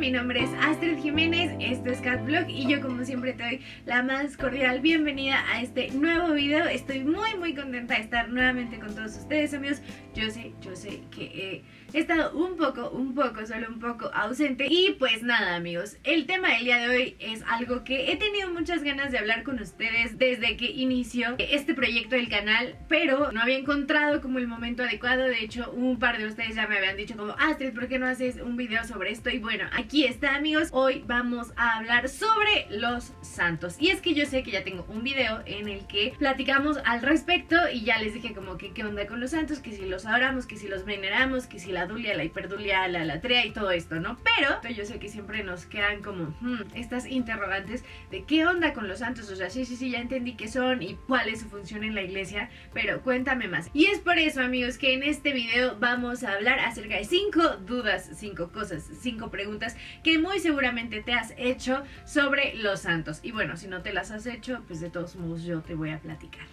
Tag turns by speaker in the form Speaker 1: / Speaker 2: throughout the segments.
Speaker 1: Mi nombre es Astrid Jiménez, esto es Cat Vlog y yo como siempre te doy la más cordial bienvenida a este nuevo video. Estoy muy contenta de estar nuevamente con todos ustedes, amigos. Yo sé que he estado un poco ausente. Y pues nada, amigos, el tema del día de hoy es algo que he tenido muchas ganas de hablar con ustedes desde que inició este proyecto del canal, pero no había encontrado como el momento adecuado. De hecho, un par de ustedes ya me habían dicho como, Astrid, ¿por qué no haces un video sobre esto? Y bueno, aquí está, amigos. Hoy vamos a hablar sobre los santos. Y es que yo sé que ya tengo un video en el que platicamos al respecto y ya les dije como que qué onda con los santos, que si los adoramos, que si los veneramos, que si la dulia, la hiperdulia, la latría y todo esto, ¿no? Pero yo sé que siempre nos quedan como estas interrogantes de qué onda con los santos. O sea, sí, ya entendí qué son y cuál es su función en la iglesia, pero cuéntame más. Y es por eso, amigos, que en este video vamos a hablar acerca de 5 dudas, 5 cosas, 5 preguntas que muy seguramente te has hecho sobre los santos. Y bueno, si no te las has hecho, pues de todos modos yo te voy a platicar.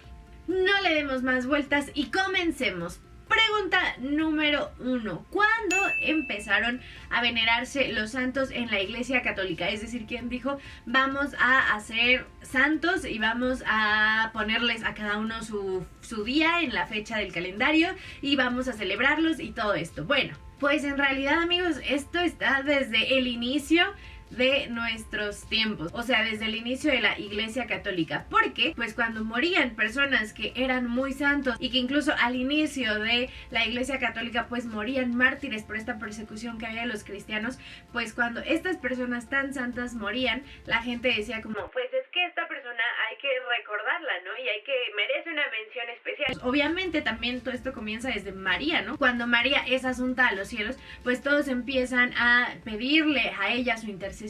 Speaker 1: No le demos más vueltas y comencemos. Pregunta número 1. ¿Cuándo empezaron a venerarse los santos en la Iglesia Católica? Es decir, ¿quién dijo vamos a hacer santos y vamos a ponerles a cada uno su día en la fecha del calendario y vamos a celebrarlos y todo esto? Bueno, pues en realidad, amigos, esto está desde el inicio de nuestros tiempos, o sea, desde el inicio de la Iglesia Católica, porque pues cuando morían personas que eran muy santos y que incluso al inicio de la Iglesia Católica pues morían mártires por esta persecución que había de los cristianos, pues cuando estas personas tan santas morían, la gente decía como, pues es que esta persona hay que recordarla, ¿no? Y hay que merece una mención especial. Obviamente también todo esto comienza desde María, ¿no? Cuando María es asunta a los cielos, pues todos empiezan a pedirle a ella su intercesión,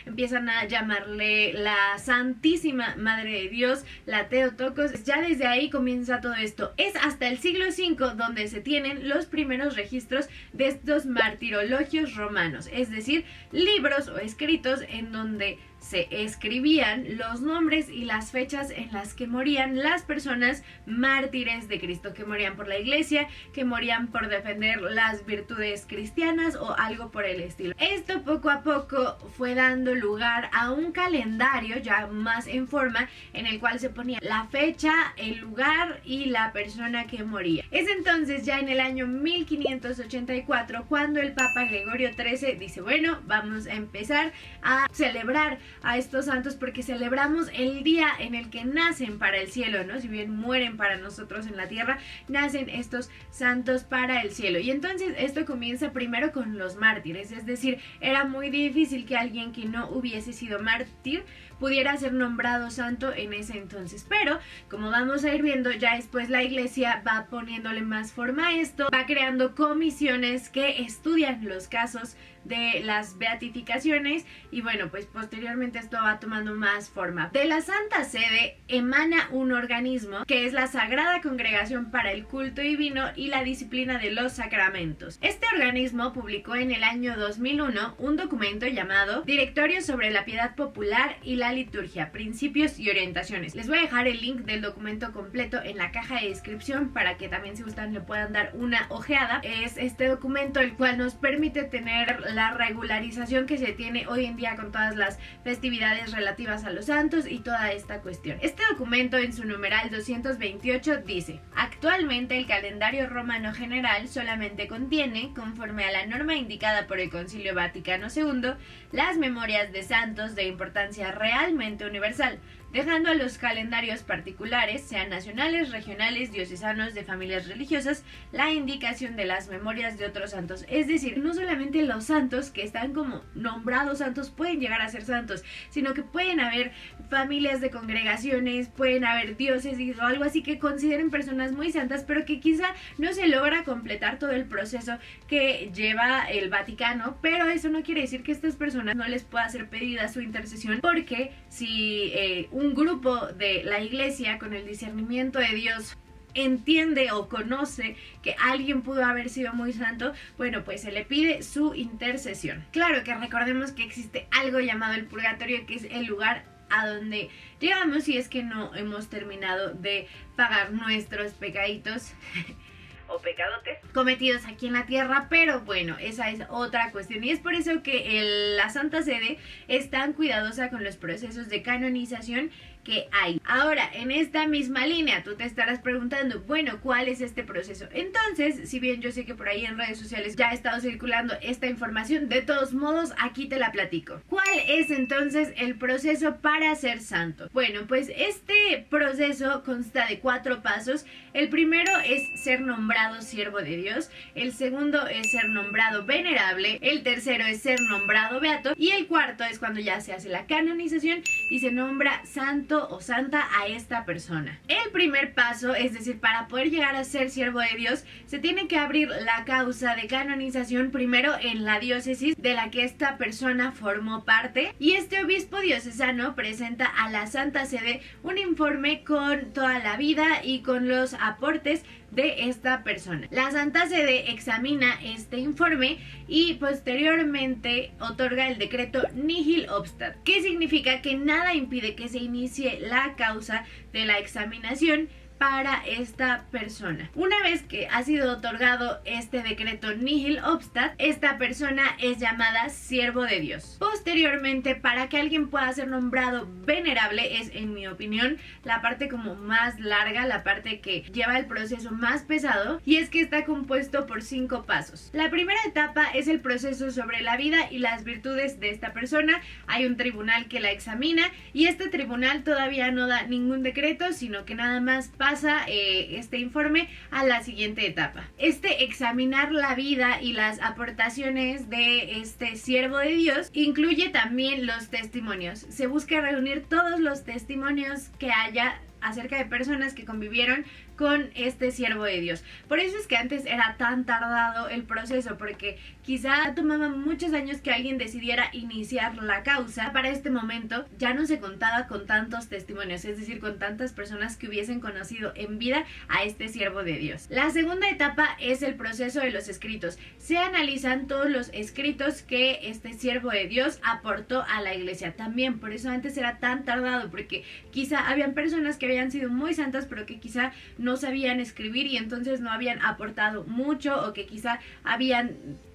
Speaker 1: empiezan a llamarle la Santísima Madre de Dios, la Theotokos. Ya desde ahí comienza todo esto. Es hasta el siglo V donde se tienen los primeros registros de estos martirologios romanos, es decir, libros o escritos en donde se escribían los nombres y las fechas en las que morían las personas mártires de Cristo, que morían por la iglesia, que morían por defender las virtudes cristianas o algo por el estilo. Esto poco a poco fue dando lugar a un calendario ya más en forma, en el cual se ponía la fecha, el lugar y la persona que moría. Es entonces ya en el año 1584 cuando el Papa Gregorio XIII dice, bueno, vamos a empezar a celebrar a estos santos porque celebramos el día en el que nacen para el cielo, ¿no? Si bien mueren para nosotros en la tierra, nacen estos santos para el cielo. Y entonces esto comienza primero con los mártires, es decir, era muy difícil que alguien que no hubiese sido mártir pudiera ser nombrado santo en ese entonces, pero como vamos a ir viendo, ya después la iglesia va poniéndole más forma a esto, va creando comisiones que estudian los casos de las beatificaciones y bueno, pues posteriormente esto va tomando más forma. De la Santa Sede emana un organismo que es la Sagrada Congregación para el Culto Divino y la Disciplina de los Sacramentos. Este organismo publicó en el año 2001 un documento llamado Directorio sobre la Piedad Popular y la Liturgia, Principios y Orientaciones. Les voy a dejar el link del documento completo en la caja de descripción para que también, si gustan, le puedan dar una ojeada. Es este documento el cual nos permite tener la regularización que se tiene hoy en día con todas las festividades relativas a los santos y toda esta cuestión. Este documento en su numeral 228 dice: actualmente el calendario romano general solamente contiene, conforme a la norma indicada por el Concilio Vaticano II, las memorias de santos de importancia realmente universal, dejando a los calendarios particulares, sean nacionales, regionales, diocesanos, de familias religiosas, la indicación de las memorias de otros santos. Es decir, no solamente los santos que están como nombrados santos pueden llegar a ser santos, sino que pueden haber familias de congregaciones, pueden haber diócesis o algo así que consideren personas muy santas, pero que quizá no se logra completar todo el proceso que lleva el Vaticano, pero eso no quiere decir que a estas personas no les pueda ser pedida su intercesión, porque si un grupo de la iglesia con el discernimiento de Dios entiende o conoce que alguien pudo haber sido muy santo, bueno, pues se le pide su intercesión. Claro que recordemos que existe algo llamado el purgatorio, que es el lugar a donde llegamos si es que no hemos terminado de pagar nuestros pecaditos o pecadotes cometidos aquí en la tierra, pero bueno, esa es otra cuestión y es por eso que la Santa Sede es tan cuidadosa con los procesos de canonización que hay. Ahora, en esta misma línea, tú te estarás preguntando, bueno, ¿cuál es este proceso? Entonces, si bien yo sé que por ahí en redes sociales ya ha estado circulando esta información, de todos modos, aquí te la platico. ¿Cuál es entonces el proceso para ser santo? Bueno, pues este proceso consta de 4 pasos. El primero es ser nombrado siervo de Dios, el segundo es ser nombrado venerable, el tercero es ser nombrado beato y el cuarto es cuando ya se hace la canonización y se nombra santo o santa a esta persona. El primer paso, es decir, para poder llegar a ser siervo de Dios, se tiene que abrir la causa de canonización primero en la diócesis de la que esta persona formó parte y este obispo diocesano presenta a la Santa Sede un informe con toda la vida y con los aportes de esta persona. La Santa Sede examina este informe y posteriormente otorga el decreto nihil obstat, que significa que nada impide que se inicie la causa de la examinación para esta persona. Una vez que ha sido otorgado este decreto nihil obstat, esta persona es llamada siervo de Dios. Posteriormente, para que alguien pueda ser nombrado venerable, es, en mi opinión, la parte como más larga, la parte que lleva el proceso más pesado, y es que está compuesto por 5 pasos. La primera etapa es el proceso sobre la vida y las virtudes de esta persona. Hay un tribunal que la examina y este tribunal todavía no da ningún decreto, sino que nada más pasa este informe a la siguiente etapa. Examinar la vida y las aportaciones de este siervo de Dios incluye también los testimonios. Se busca reunir todos los testimonios que haya acerca de personas que convivieron con este siervo de Dios. Por eso es que antes era tan tardado el proceso, porque quizá tomaba muchos años que alguien decidiera iniciar la causa. Para este momento ya no se contaba con tantos testimonios, es decir, con tantas personas que hubiesen conocido en vida a este siervo de Dios. La segunda etapa es el proceso de los escritos. Se analizan todos los escritos que este siervo de Dios aportó a la iglesia. También por eso antes era tan tardado, porque quizá habían personas que habían sido muy santas pero que quizá no sabían escribir y entonces no habían aportado mucho, o que quizá habían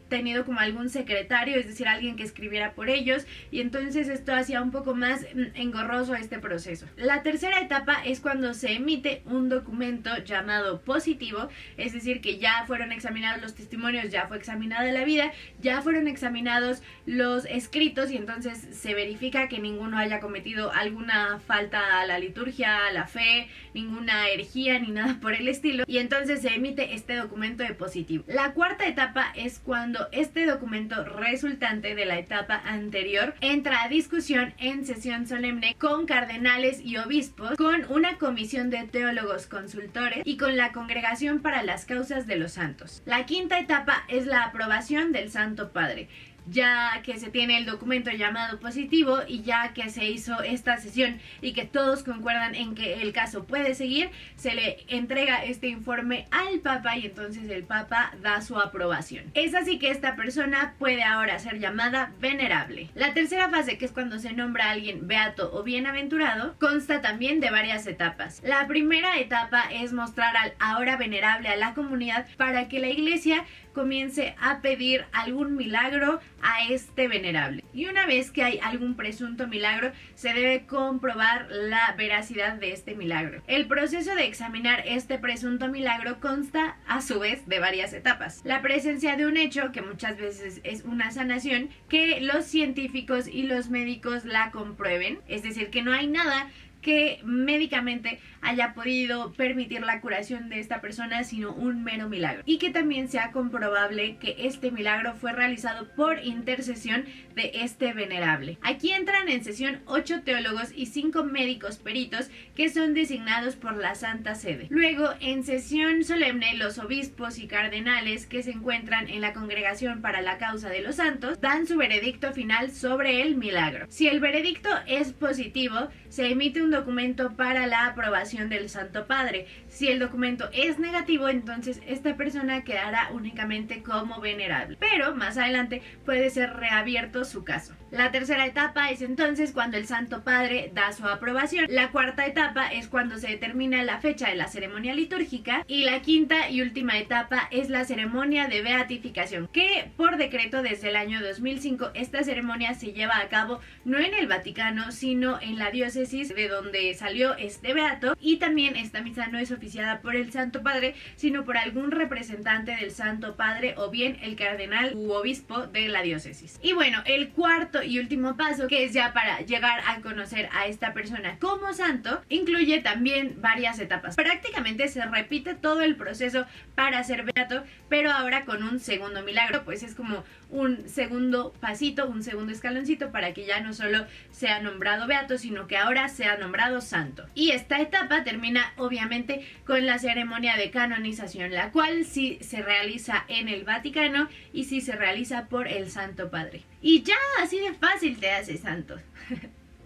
Speaker 1: tenido como algún secretario, es decir, alguien que escribiera por ellos, y entonces esto hacía un poco más engorroso este proceso. La tercera etapa es cuando se emite un documento llamado positivo, es decir, que ya fueron examinados los testimonios, ya fue examinada la vida, ya fueron examinados los escritos y entonces se verifica que ninguno haya cometido alguna falta a la liturgia, a la fe, ninguna herejía ni nada por el estilo, y entonces se emite este documento de positivo. La cuarta etapa es cuando este documento resultante de la etapa anterior entra a discusión en sesión solemne con cardenales y obispos, con una comisión de teólogos consultores y con la Congregación para las Causas de los Santos. La quinta etapa es la aprobación del Santo Padre. Ya que se tiene el documento llamado positivo y ya que se hizo esta sesión y que todos concuerdan en que el caso puede seguir, se le entrega este informe al Papa y entonces el Papa da su aprobación. Es así que esta persona puede ahora ser llamada venerable. La tercera fase, que es cuando se nombra a alguien beato o bienaventurado, consta también de varias etapas. La primera etapa es mostrar al ahora venerable a la comunidad para que la iglesia comience a pedir algún milagro a este venerable. Y una vez que hay algún presunto milagro, se debe comprobar la veracidad de este milagro. El proceso de examinar este presunto milagro consta a su vez de varias etapas. La presencia de un hecho, que muchas veces es una sanación, que los científicos y los médicos la comprueben, es decir, que no hay nada que médicamente haya podido permitir la curación de esta persona, sino un mero milagro, y que también sea comprobable que este milagro fue realizado por intercesión de este venerable. Aquí entran en sesión 8 teólogos y 5 médicos peritos que son designados por la Santa Sede. Luego, en sesión solemne, los obispos y cardenales que se encuentran en la Congregación para la Causa de los Santos dan su veredicto final sobre el milagro. Si el veredicto es positivo, se emite un documento para la aprobación del Santo Padre. Si el documento es negativo, entonces esta persona quedará únicamente como venerable, pero más adelante puede ser reabierto su caso. La tercera etapa es entonces cuando el Santo Padre da su aprobación. La cuarta etapa es cuando se determina la fecha de la ceremonia litúrgica. Y la quinta y última etapa es la ceremonia de beatificación, que por decreto desde el año 2005 esta ceremonia se lleva a cabo no en el Vaticano, sino en la diócesis de donde salió este beato. Y también esta misa no es oficiada por el Santo Padre, sino por algún representante del Santo Padre o bien el cardenal u obispo de la diócesis. Y bueno, el cuarto y último paso, que es ya para llegar a conocer a esta persona como santo, incluye también varias etapas. Prácticamente se repite todo el proceso para ser beato, pero ahora con un segundo milagro, pues es como un segundo pasito, un segundo escaloncito para que ya no solo sea nombrado beato, sino que ahora sea nombrado santo. Y esta etapa termina obviamente con la ceremonia de canonización, la cual sí se realiza en el Vaticano y sí se realiza por el Santo Padre. Y ya así de fácil te hace santo.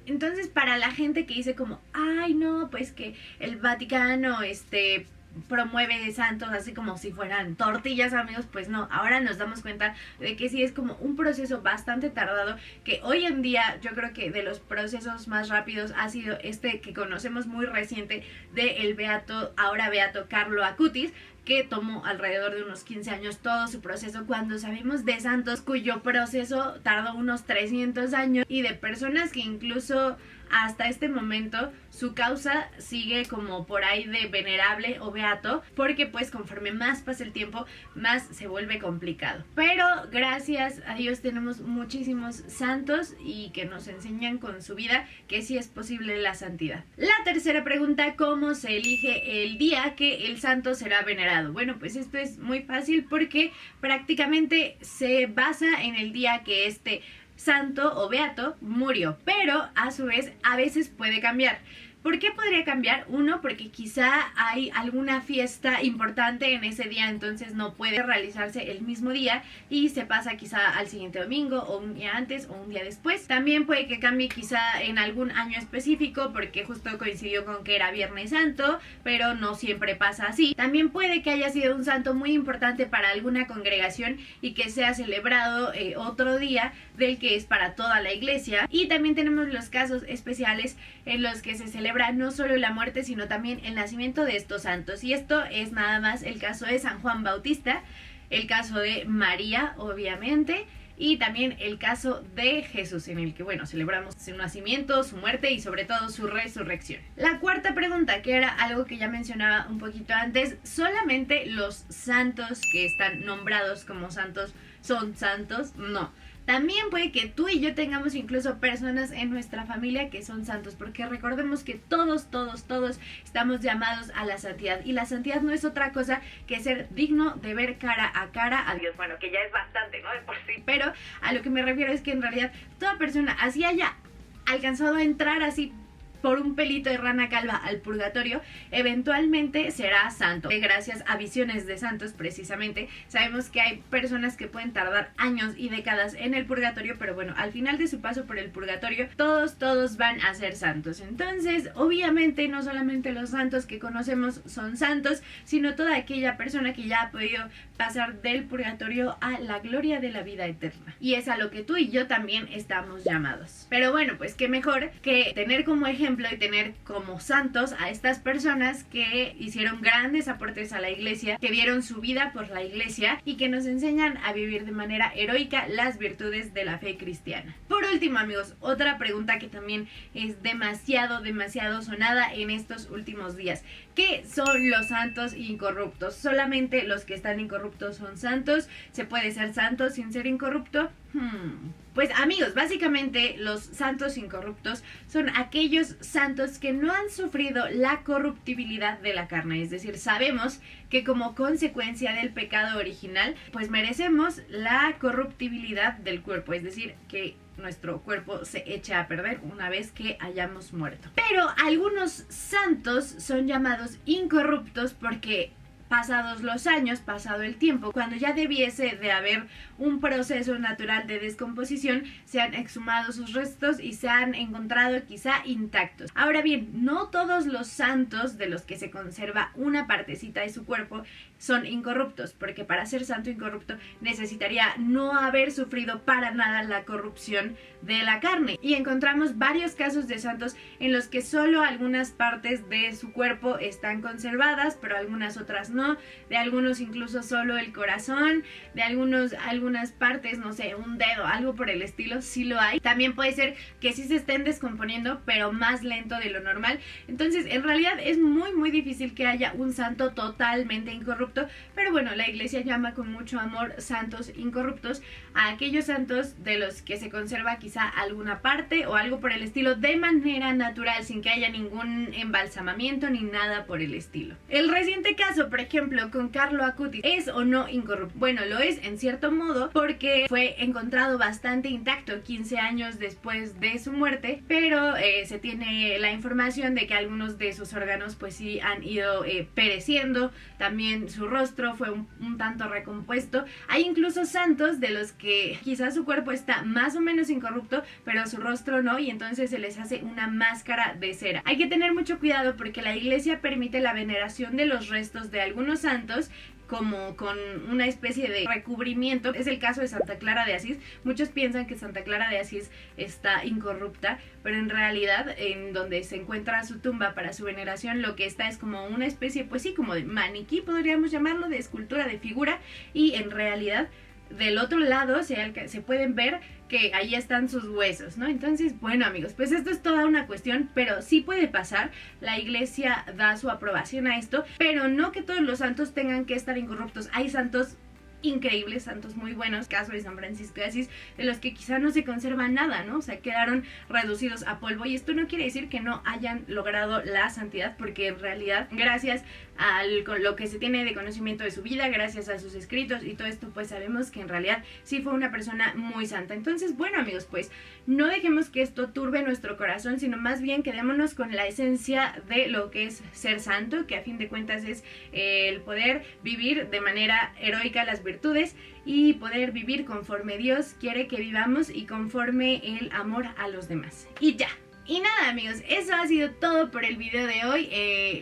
Speaker 1: Entonces, para la gente que dice como, ay no, pues que el Vaticano promueve santos así como si fueran tortillas, amigos, pues no, ahora nos damos cuenta de que sí es como un proceso bastante tardado, que hoy en día yo creo que de los procesos más rápidos ha sido este que conocemos muy reciente de el beato, ahora beato Carlo Acutis, que tomó alrededor de unos 15 años todo su proceso, cuando sabemos de santos cuyo proceso tardó unos 300 años y de personas que incluso hasta este momento su causa sigue como por ahí de venerable o beato, porque pues conforme más pasa el tiempo más se vuelve complicado. Pero gracias a Dios tenemos muchísimos santos y que nos enseñan con su vida que sí es posible la santidad. La tercera pregunta, ¿cómo se elige el día que el santo será venerado? Bueno, pues esto es muy fácil porque prácticamente se basa en el día que santo o beato murió, pero a su vez a veces puede cambiar. ¿Por qué podría cambiar? Uno, porque quizá hay alguna fiesta importante en ese día, entonces no puede realizarse el mismo día y se pasa quizá al siguiente domingo o un día antes o un día después. También puede que cambie quizá en algún año específico porque justo coincidió con que era Viernes Santo, pero no siempre pasa así. También puede que haya sido un santo muy importante para alguna congregación y que sea celebrado otro día del que es para toda la iglesia. Y también tenemos los casos especiales en los que se celebra no solo la muerte, sino también el nacimiento de estos santos. Y esto es nada más el caso de San Juan Bautista, el caso de María, obviamente, y también el caso de Jesús, en el que, bueno, celebramos su nacimiento, su muerte y sobre todo su resurrección. La cuarta pregunta, que era algo que ya mencionaba un poquito antes, ¿solamente los santos que están nombrados como santos son santos? No. También puede que tú y yo tengamos incluso personas en nuestra familia que son santos, porque recordemos que todos estamos llamados a la santidad, y la santidad no es otra cosa que ser digno de ver cara a cara a Dios. Bueno, que ya es bastante, ¿no? De por sí, pero a lo que me refiero es que en realidad toda persona, así haya alcanzado a entrar así por un pelito de rana calva al purgatorio, eventualmente será santo. Gracias a visiones de santos, precisamente, sabemos que hay personas que pueden tardar años y décadas en el purgatorio, pero bueno, al final de su paso por el purgatorio, todos van a ser santos. Entonces, obviamente, no solamente los santos que conocemos son santos, sino toda aquella persona que ya ha podido pasar del purgatorio a la gloria de la vida eterna. Y es a lo que tú y yo también estamos llamados. Pero bueno, pues qué mejor que tener como ejemplo y tener como santos a estas personas que hicieron grandes aportes a la iglesia, que dieron su vida por la iglesia y que nos enseñan a vivir de manera heroica las virtudes de la fe cristiana. Por último, amigos, otra pregunta que también es demasiado sonada en estos últimos días. ¿Qué son los santos incorruptos? ¿Solamente los que están incorruptos son santos? ¿Se puede ser santo sin ser incorrupto? Pues amigos, básicamente los santos incorruptos son aquellos santos que no han sufrido la corruptibilidad de la carne. Es decir, sabemos que como consecuencia del pecado original, pues merecemos la corruptibilidad del cuerpo. Es decir, que nuestro cuerpo se echa a perder una vez que hayamos muerto. Pero algunos santos son llamados incorruptos porque pasados los años, pasado el tiempo, cuando ya debiese de haber un proceso natural de descomposición, se han exhumado sus restos y se han encontrado quizá intactos. Ahora bien, no todos los santos de los que se conserva una partecita de su cuerpo son incorruptos, porque para ser santo incorrupto necesitaría no haber sufrido para nada la corrupción de la carne. Y encontramos varios casos de santos en los que solo algunas partes de su cuerpo están conservadas, pero algunas otras no, de algunos incluso solo el corazón, de algunas partes, no sé, un dedo, algo por el estilo, sí lo hay. También puede ser que sí se estén descomponiendo, pero más lento de lo normal. Entonces, en realidad es muy difícil que haya un santo totalmente incorrupto, pero bueno, la iglesia llama con mucho amor santos incorruptos a aquellos santos de los que se conserva quizá alguna parte o algo por el estilo de manera natural, sin que haya ningún embalsamamiento ni nada por el estilo. El reciente caso, por ejemplo, con Carlo Acutis, ¿es o no incorrupto? Bueno, lo es en cierto modo porque fue encontrado bastante intacto 15 años después de su muerte, pero se tiene la información de que algunos de sus órganos pues sí han ido pereciendo, también su rostro fue un tanto recompuesto. Hay incluso santos de los que quizás su cuerpo está más o menos incorrupto, pero su rostro no, y entonces se les hace una máscara de cera. Hay que tener mucho cuidado porque la iglesia permite la veneración de los restos de algunos santos como con una especie de recubrimiento. Es el caso de Santa Clara de Asís. Muchos piensan que Santa Clara de Asís está incorrupta, pero en realidad en donde se encuentra su tumba para su veneración, lo que está es como una especie, pues sí, como de maniquí, podríamos llamarlo, de escultura, de figura, y en realidad del otro lado se pueden ver que ahí están sus huesos, ¿no? Entonces, bueno, amigos, pues esto es toda una cuestión, pero sí puede pasar. La iglesia da su aprobación a esto, pero no que todos los santos tengan que estar incorruptos. Hay santos increíbles, santos muy buenos, caso de San Francisco de Asís, de los que quizá no se conserva nada, ¿no? O sea, quedaron reducidos a polvo, y esto no quiere decir que no hayan logrado la santidad, porque en realidad, gracias a lo que se tiene de conocimiento de su vida, gracias a sus escritos y todo esto, pues sabemos que en realidad sí fue una persona muy santa. Entonces, bueno, amigos, pues no dejemos que esto turbe nuestro corazón, sino más bien quedémonos con la esencia de lo que es ser santo, que a fin de cuentas es el poder vivir de manera heroica las virtudes y poder vivir conforme Dios quiere que vivamos y conforme el amor a los demás. Y ya. Y nada, amigos, eso ha sido todo por el video de hoy.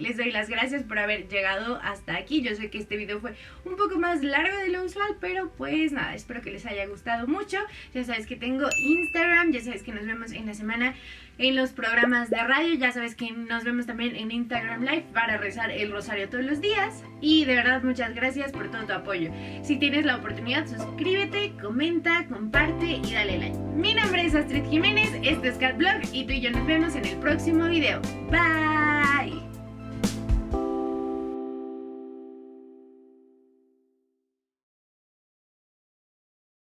Speaker 1: Les doy las gracias por haber llegado hasta aquí. Yo sé que este video fue un poco más largo de lo usual, pero pues nada, espero que les haya gustado mucho. Ya sabes que tengo Instagram, ya sabes que nos vemos en la semana en los programas de radio, ya sabes que nos vemos también en Instagram Live para rezar el rosario todos los días. Y de verdad, muchas gracias por todo tu apoyo. Si tienes la oportunidad, suscríbete, comenta, comparte y dale like. Mi nombre es Astrid Jiménez, esto es Cat Blog y tú y yo nos vemos en el próximo video. Bye.